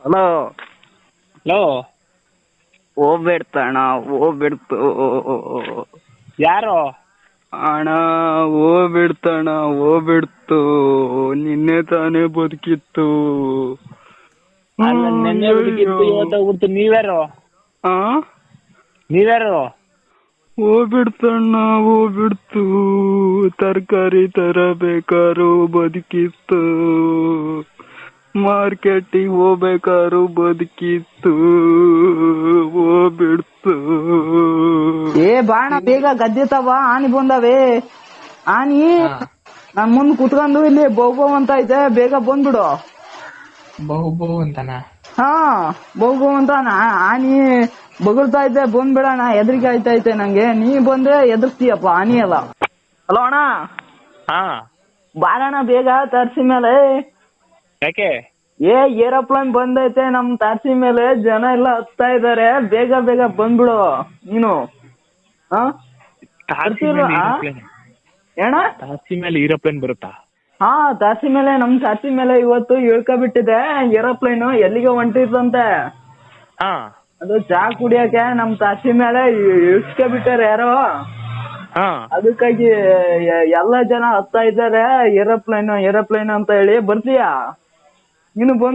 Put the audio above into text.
Hello. Hello. ಹೋಗ್ಬಿಡ್ತಣ, ಹೋಗ್ಬಿಡ್ತು. ಯಾರು? ಅಣ್ಣ ಹೋಗ್ಬಿಡ್ತಣ, ಹೋಗ್ಬಿಡ್ತು. ನಿನ್ನೆ ತಾನೇ ಬದುಕಿತ್ತು. ಅಲ್ಲ ನೆನ್ನೆ ಅಯ್ಯೋ. ಬದುಕಿತ್ತು, ಇವತ್ತಾಗ್ಬಿಡ್ತು. ನೀವ್ಯಾರು? ನೀವ್ಯಾರು? ಹೋಗ್ಬಿಡ್ತಣ್ಣ, ಹೋಗ್ಬಿಡ್ತು. ತರಕಾರಿ ತರಬೇಕಾರು ಬದುಕಿತ್ತು, ಮಾರ್ಕೆಟಿಗೆ ಹೋಗ್ಬೇಕಾರು ಬದುಕಿತ್ತು. ಹೋಗ್ಬಿಡ್ತು. ಏ ಬಾಣ ಬೇಗ ಗದ್ದೆ ತವ, ಆನಿ ಬಂದವೆ. ಆನಿ ನನ್ ಮುಂದ್ ಕುತ್ಕೊಂಡು ಇಲ್ಲಿ ಬಹು ಅಂತ ಐತೆ, ಬೇಗ ಬಂದ್ಬಿಡು. ಬಹು ಅಂತಾನ? ಹಾ ಬಹು ಅಂತ ಆನಿ ಬಗಳ್ತಾ ಐತೆ, ಬಂದ್ಬಿಡಣ. ಹೆದರಿಕೆ ಆಯ್ತೈತೆ ನಂಗೆ. ನೀ ಬಂದ್ರೆ ಎದುರ್ಸ್ತೀಯಪ್ಪ, ಆನಿ ಅಲ್ಲ. ಹಲೋ ಅಣ್ಣ. ಹಾ ಬಾರಣ ಬೇಗ ತರ್ಸಿ ಮೇಲೆ. ಯಾಕೆ? ಏರೋಪ್ಲೇನ್ ಬಂದೈತೆ ನಮ್ ತಾರ್ಸಿ ಮೇಲೆ, ಜನ ಎಲ್ಲ ಹತ್ತಾ ಇದಾರೆ. ಬೇಗ ಬೇಗ ಬಂದ್ಬಿಡು ನೀನು. ಏನ ತಾಸಿ ಮೇಲೆ ಏರೋಪ್ಲೇನ್ ಬರುತ್ತಾ? ಹಾ ತಾರ್ಸಿ ಮೇಲೆ, ನಮ್ ತಾರ್ಸಿ ಮೇಲೆ ಇವತ್ತು ಇಳ್ಕೊಬಿಟ್ಟಿದೆ ಏರೋಪ್ಲೇನ್. ಎಲ್ಲಿಗೆ ಹೊಂಟಿರ್ತಂತೆ. ಹಾ ಅದು ಚಾ ಕುಡಿಯಕ್ಕೆ ನಮ್ ತಾರ್ಸಿ ಮೇಲೆ ಇಳ್ಸ್ಕೊಬಿಟ್ಟಾರೆ ಯಾರೋ. ಹಾ ಅದಕ್ಕಾಗಿ ಎಲ್ಲ ಜನ ಹತ್ತಾ ಇದ್ದಾರೆ. ಏರೋಪ್ಲೇನ್ ಏರೋಪ್ಲೇನ್ ಅಂತ ಹೇಳಿ. ಬರ್ತೀಯಾ ನೀನು? ಬಂದು